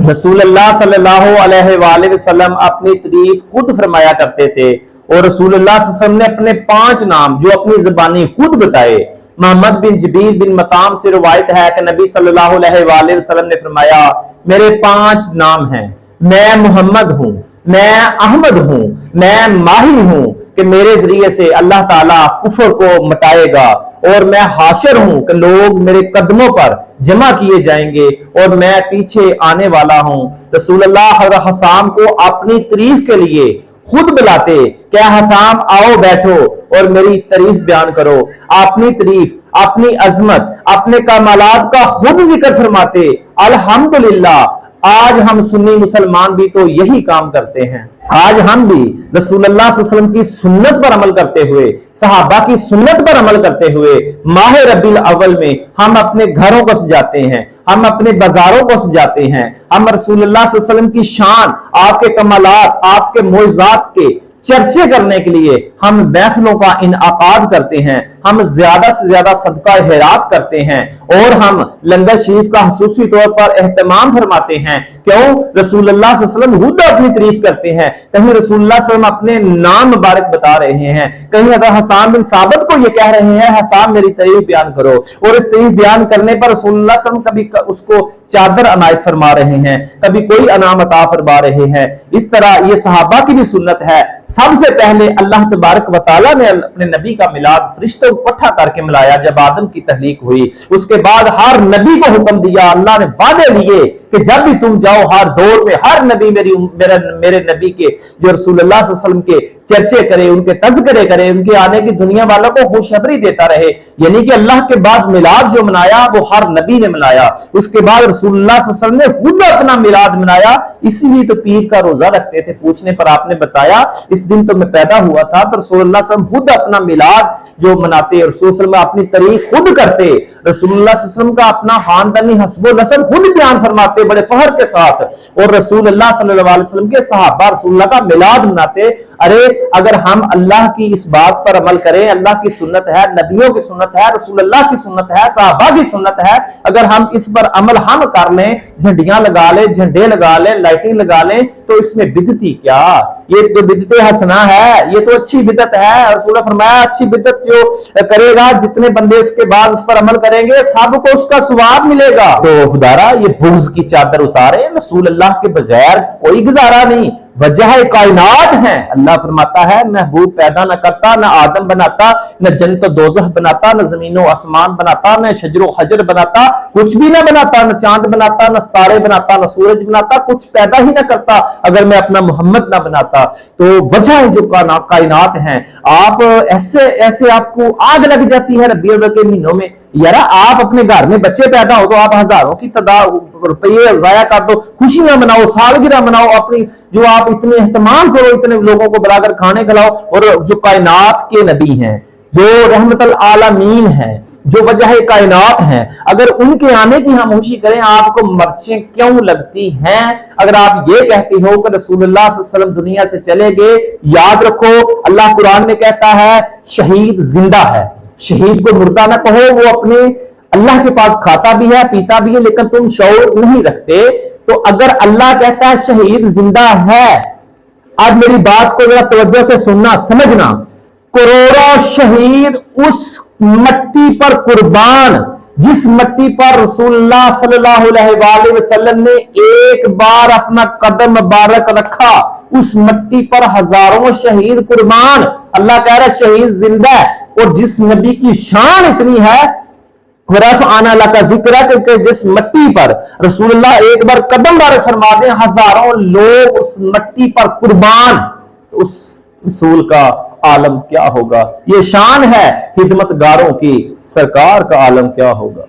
रसूल अल्लाह सल्लल्लाहु अलैहि वसल्लम अपनी तारीफ खुद फरमाया करते थे और रसूल अल्लाह सल्लल्लाहु अलैहि वसल्लम ने अपने 5 नाम जो अपनी जुबानी खुद बताए। मोहम्मद बिन जबीर बिन मताम से रवायत है कि नबी सल्लल्लाहु अलैहि वसल्लम ने फरमाया, मेरे 5 नाम हैं, मैं मोहम्मद हूं, मैं अहमद हूं, मैं माही हूं कि मेरे जरिए से अल्लाह ताला कुफर को मिटाएगा, और मैं हाशिर हूं कि लोग मेरे कदमों पर जमा किए जाएंगे और मैं पीछे आने वाला हूं। रसूलुल्लाह हज़रत हसाम को अपनी तारीफ के लिए खुद बुलाते, क्या हसाम आओ बैठो और मेरी तारीफ बयान करो। अपनी तारीफ, अपनी अजमत, अपने कमालात का खुद जिक्र फरमाते। अल्हम्दुलिल्लाह, आज हम सुन्नी मुसलमान भी तो यही काम करते हैं। आज हम भी रसूलुल्लाह सल्लल्लाहु अलैहि वसल्लम की सुन्नत पर अमल करते हुए, सहाबा की सुन्नत पर अमल करते हुए माह रबीउल अव्वल में हम अपने घरों को सजाते हैं, हम अपने बाजारों को सजाते हैं, हम रसूलुल्लाह सल्लल्लाहु अलैहि वसल्लम की शान, आपके कमालात, आपके मोइज़ात के चर्चे करने के लिए हम महफिलों का इनआकाद करते हैं, हम ज्यादा से ज्यादा सदका खैरात करते हैं और हम लंगर शरीफ का खुसूसी तौर पर एहतमाम फरमाते हैं। क्यों? रसूलुल्लाह सल्लल्लाहु अलैहि वसल्लम खुद अपनी तारीफ करते हैं। कहीं रसूलुल्लाह सल्लल्लाहु अलैहि वसल्लम अपने नाम मुबारक बता रहे हैं, कहीं हज़रत हसान बिन साबित को ये कह रहे हैं, हसान मेरी तारीफ बयान करो, और इस तारीफ बयान करने पर रसूलुल्लाह सल्लल्लाहु अलैहि वसल्लम कभी उसको चादर अनायत फरमा रहे हैं, कभी कोई अनाम अता फरमा रहे हैं। इस तरह ये सहाबा की भी सुन्नत है। सबसे पहले अल्लाह तबारक व तआला ने अपने नबी का मिलाद फरिश्तों को इकट्ठा करके मिलाया जब आदम की तहलीक हुई। उसके बाद हर नबी को हुक्म दिया, अल्लाह ने वादे लिए कि जब भी तुम जाओ हर दौर में हर नबी मेरे नबी के जो रसूलुल्लाह सल्लल्लाहु अलैहि वसल्लम के चर्चे करे, उनके तज़किरे करे, उनके आने की दुनिया वालों को खुशखबरी देता रहे। यानी कि अल्लाह के बाद मिलाद जो मनाया वो हर नबी ने मनाया। उसके बाद रसूलुल्लाह सल्लल्लाहु अलैहि वसल्लम ने खुद अपना मिलाद मनाया। इसीलिए तो पीर का रोजा रखते थे। पूछने पर आपने बताया इस दिन तो मैं पैदा हुआ था, तो रसूलुल्लाह सल्लल्लाहु अलैहि वसल्लम खुद अपना मिलाद जो मनाते, रसूल सल्लल्लाहु अलैहि वसल्लम अपनी तारीफ खुद करते, रसूलुल्लाह सल्लल्लाहु अलैहि वसल्लम का अपना खानदानी हस्बो नस्ब खुद बयान फरमाते बड़े फख्र के साथ, और रसूलुल्लाह सल्लल्लाहु अलैहि वसल्लम के सहाबा रसूलुल्लाह का मिलाद मनाते। अरे अगर हम अल्लाह की इस बात पर अमल करें, अल्लाह की सुन्नत है, नबियों की सुन्नत है, रसूलुल्लाह की सुन्नत है, सहाबा की सुन्नत है, अगर हम इस पर अमल हम कर लें, झंडियां लगा लें, झंडे लगा लें, लाइटिंग लगा लें, तो इसमें बिदती क्या? ये तो बिदते हसना है, ये तो अच्छी बिदत है। रसूल फरमाया अच्छी बिदत जो करेगा, जितने बंदे इसके बाद उस पर अमल करेंगे सबको उसका सवाब मिलेगा। तो खुदारा ये बुग़्ज़ की चादर उतारे, रसूल अल्लाह के बगैर कोई गुजारा नहीं, वजह कायनात है। अल्लाह फरमाता है महबूब पैदा न करता, न आदम बनाता, न जन्नत दोज़ख बनाता, न जमीनो आसमान बनाता, न शजरो हजर बनाता, कुछ भी न बनाता, न चांद बनाता, न सितारे बनाता, न सूरज बनाता, कुछ पैदा ही न करता अगर मैं अपना मोहम्मद ना बनाता। तो वजह जो कायनात है, आप ऐसे ऐसे आपको आग लग जाती है रबीउल अव्वल के महीनों में। यार आप अपने घर में बच्चे पैदा हो तो आप हजारों की रुपये जाया कर दो, खुशियां मनाओ, सालगिरह मनाओ, अपनी जो आप इतने एहतमाम करो, इतने लोगों को बुलाकर खाने खिलाओ। और जो कायनात के नबी हैं, जो रहमतुल आलमीन है, जो वजह कायनात हैं, अगर उनके आने की हम खुशी करें आपको मर्चें क्यों लगती हैं? अगर आप ये कहते हो कि रसूलुल्लाह सल्लल्लाहु अलैहि वसल्लम दुनिया से चले गए, याद रखो अल्लाह कुरान में कहता है शहीद जिंदा है। शहीद को मुर्दा ना कहो, वो अपने अल्लाह के पास खाता भी है, पीता भी है, लेकिन तुम शऊर नहीं रखते। तो अगर अल्लाह कहता है शहीद जिंदा है, आज मेरी बात को जरा तवज्जो से सुनना, समझना, करोड़ों शहीद उस मट्टी पर कुर्बान जिस मट्टी पर रसूलुल्लाह सल्लल्लाहु अलैहि वसल्लम ने एक बार अपना कदम मुबारक रखा, उस मट्टी पर हजारों शहीद कुर्बान। अल्लाह कह रहा है शहीद जिंदा है। और जिस नबी की शान इतनी है, आना का जिक्र है क्योंकि जिस मट्टी पर रसूलुल्लाह एक बार कदम मुबारक फरमा दें, हजारों लोग उस मट्टी पर कुर्बान, उस रसूल का आलम क्या होगा? ये शान है हिदमतगारों की, सरकार का आलम क्या होगा?